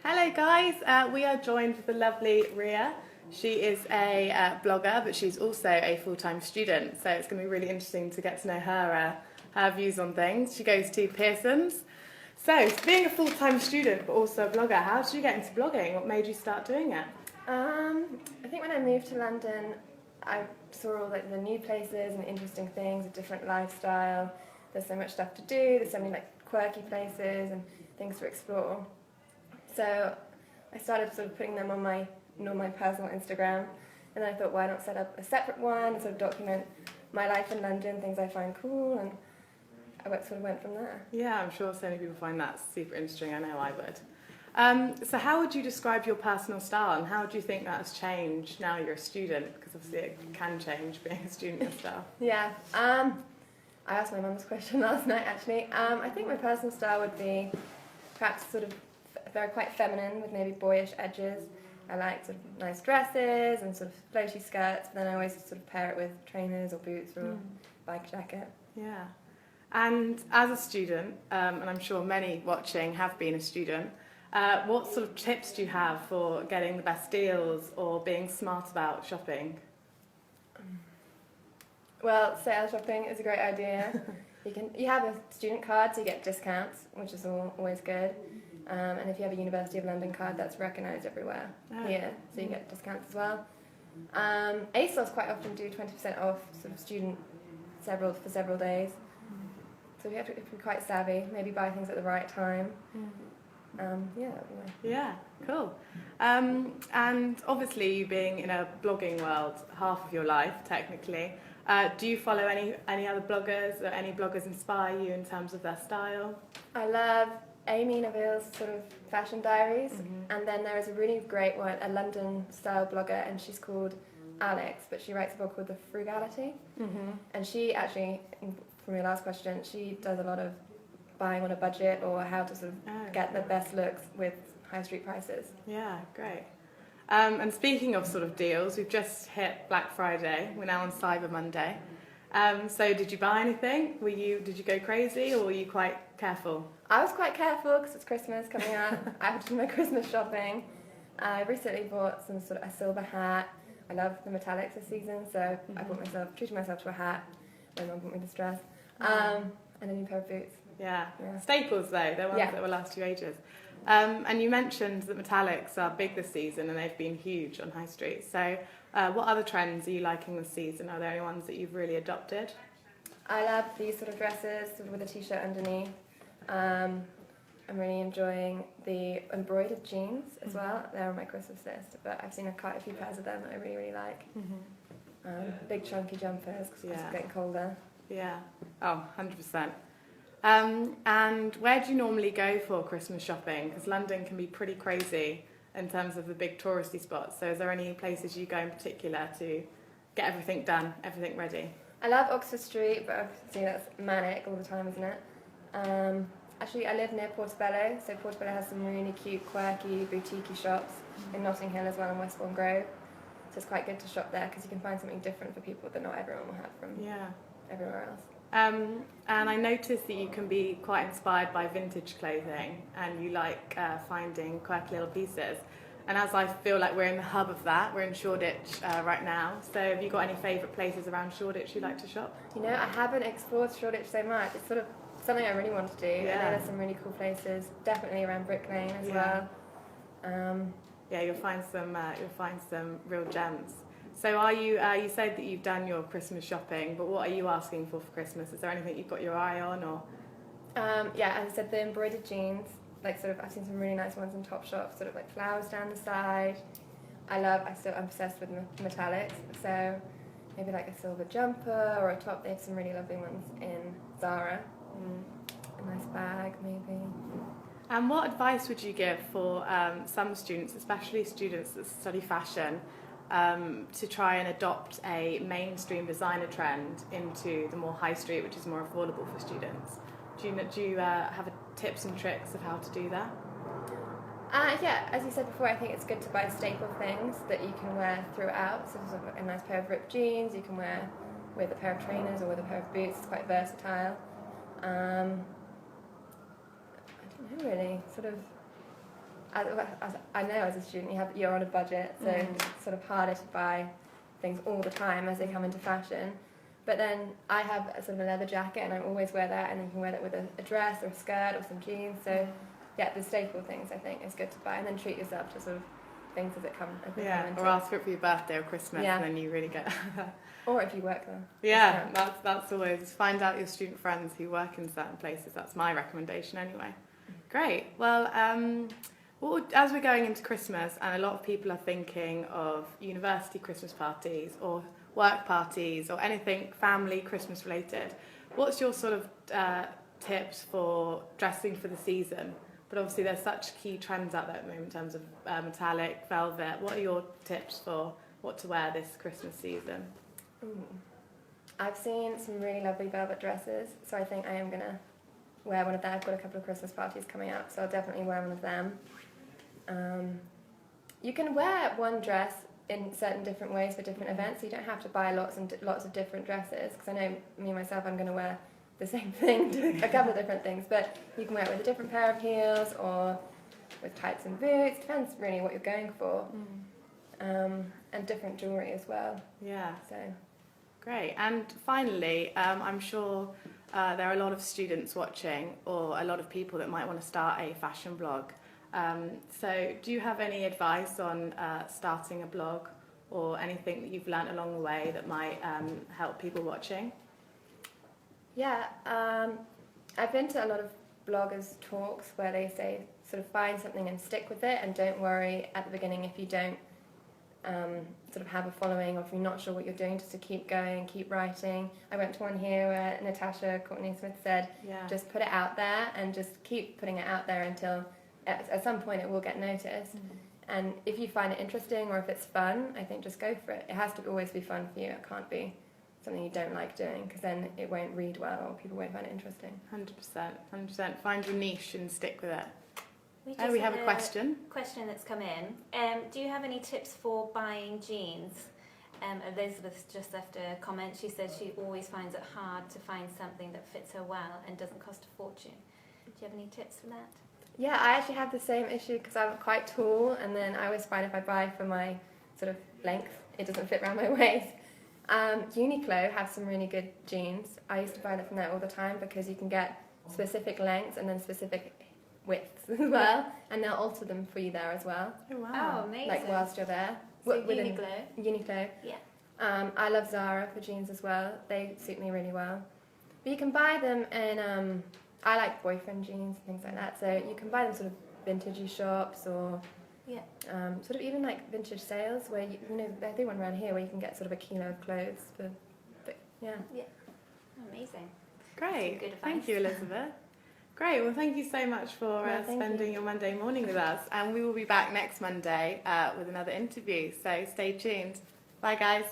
Hello guys, we are joined with the lovely Ria. She is a blogger, but she's also a full-time student, so it's going to be really interesting to get to know her views on things. She goes to Pearson's. So, being a full-time student, but also a blogger, how did you get into blogging? What made you start doing it? I think when I moved to London, I saw all the new places and interesting things, a different lifestyle. There's so much stuff to do. There's so many quirky places and things to explore. So I started sort of putting them on my personal Instagram, and then I thought, why not set up a separate one and sort of document my life in London, things I find cool, and I sort of went from there. Yeah, I'm sure so many people find that super interesting. I know I would. So how would you describe your personal style, and how do you think that has changed now you're a student? Because obviously it can change being a student and stuff. Yeah. I asked my mum this question last night, actually. I think my personal style would be perhaps sort of very quite feminine with maybe boyish edges. I like sort of nice dresses and sort of floaty skirts, but then I always sort of pair it with trainers or boots or a bike jacket. Yeah. And as a student, and I'm sure many watching have been a student, what sort of tips do you have for getting the best deals or being smart about shopping? Well, sale shopping is a great idea. You have a student card, so you get discounts, which is always good. And if you have a University of London card, that's recognised everywhere here, so you get discounts as well. ASOS quite often do 20% off sort of student for several days. So you have to be quite savvy, maybe buy things at the right time. That'd be nice. Yeah, cool. And obviously you being in a blogging world half of your life, technically, do you follow any other bloggers, or any bloggers inspire you in terms of their style? I love Amy Neville's sort of fashion diaries, and then there is a really great one, a London style blogger, and she's called Alex, but she writes a book called The Frugality, and she actually, from your last question, she does a lot of buying on a budget or how to sort of get the best looks with high street prices. Yeah, great. And speaking of sort of deals, we've just hit Black Friday. We're now on Cyber Monday. So did you buy anything? Did you go crazy, or were you quite careful? I was quite careful because it's Christmas coming up. I have to do my Christmas shopping. I recently bought a silver hat. I love the metallics this season, so I treated myself to a hat. My mum bought me this dress. And a new pair of boots. Yeah. Staples though, they're ones that will last you ages. And you mentioned that metallics are big this season, and they've been huge on high street. So what other trends are you liking this season? Are there any ones that you've really adopted? I love these sort of dresses with a t-shirt underneath. I'm really enjoying the embroidered jeans as well. They're on my Christmas list, but I've seen quite a few pairs of them that I really, really like. Big chunky jumpers because it's getting colder. Yeah, 100%. And where do you normally go for Christmas shopping? Because London can be pretty crazy in terms of the big touristy spots. So is there any places you go in particular to get everything done, everything ready? I love Oxford Street, but obviously that's manic all the time, isn't it? Actually, I live near Portobello, so Portobello has some really cute, quirky, boutique shops in Notting Hill as well, and Westbourne Grove. So it's quite good to shop there because you can find something different for people that not everyone will have from everywhere else. And I noticed that you can be quite inspired by vintage clothing, and you like finding quirky little pieces. And as I feel like we're in the hub of that, we're in Shoreditch right now. So have you got any favourite places around Shoreditch you like to shop? You know, I haven't explored Shoreditch so much. It's sort of something I really want to do. I know there's some really cool places, definitely around Brick Lane as well. You'll find some real gems. So you said that you've done your Christmas shopping, but what are you asking for Christmas? Is there anything you've got your eye on, or? As I said, the embroidered jeans, I've seen some really nice ones in Topshop, sort of like flowers down the side. I'm obsessed with metallics, so maybe like a silver jumper or a top. They have some really lovely ones in Zara. A nice bag, maybe. And what advice would you give for some students, especially students that study fashion, to try and adopt a mainstream designer trend into the more high street, which is more affordable for students? Do you have tips and tricks of how to do that? As you said before, I think it's good to buy staple things that you can wear throughout. So sort of a nice pair of ripped jeans you can wear with a pair of trainers or with a pair of boots. It's quite versatile. I don't know really. Sort of as I know as a student you're on a budget, so it's sort of harder to buy things all the time as they come into fashion. But then I have a sort of a leather jacket, and I always wear that, and you can wear that with a dress or a skirt or some jeans. So yeah, the staple things I think is good to buy, and then treat yourself to sort of things as they come into. Or ask for it for your birthday or Christmas, and then you really get. Or if you work there. Yeah, that's always find out your student friends who work in certain places. That's my recommendation anyway. Great. Well, as we're going into Christmas, and a lot of people are thinking of university Christmas parties or work parties or anything family Christmas related, what's your sort of tips for dressing for the season? But obviously there's such key trends out there at the moment in terms of metallic, velvet. What are your tips for what to wear this Christmas season? I've seen some really lovely velvet dresses, so I think I am going to wear one of them. I've got a couple of Christmas parties coming up, so I'll definitely wear one of them. You can wear one dress in certain different ways for different events, so you don't have to buy lots and lots of different dresses, because I know me myself, I'm going to wear the same thing to a couple of different things, but you can wear it with a different pair of heels or with tights and boots. Depends really what you're going for. And different jewellery as well. Yeah. So great. And finally, I'm sure there are a lot of students watching, or a lot of people that might want to start a fashion blog. So do you have any advice on starting a blog, or anything that you've learnt along the way that might help people watching? Yeah, I've been to a lot of bloggers' talks where they say sort of find something and stick with it, and don't worry at the beginning if you don't sort of have a following, or if you're not sure what you're doing, just to keep going, keep writing. I went to one here where Natasha Courtney Smith said, just put it out there and just keep putting it out there until at some point it will get noticed. And if you find it interesting or if it's fun, I think just go for it. It has to always be fun for you. It can't be something you don't like doing, because then it won't read well or people won't find it interesting. 100%. Find your niche and stick with it. We have a question that's come in. Do you have any tips for buying jeans? Elizabeth just left a comment. She said she always finds it hard to find something that fits her well and doesn't cost a fortune. Do you have any tips for that? Yeah, I actually have the same issue, because I'm quite tall, and then I always find if I buy for my sort of length, it doesn't fit around my waist. Uniqlo have some really good jeans. I used to buy them from there all the time, because you can get specific lengths and then specific widths as well, and they'll alter them for you there as well. Oh wow. Oh, amazing. Like whilst you're there. So Uniqlo? Uniqlo. Yeah. I love Zara for jeans as well. They suit me really well. But you can buy them in, I like boyfriend jeans and things like that, so you can buy them sort of vintagey shops, or sort of even like vintage sales where you know they do one around here where you can get sort of a kilo of clothes for Yeah. Amazing. Great. Good advice. Thank you, Elizabeth. Great. Well, thank you so much for spending your Monday morning with us, and we will be back next Monday with another interview, so stay tuned. Bye guys.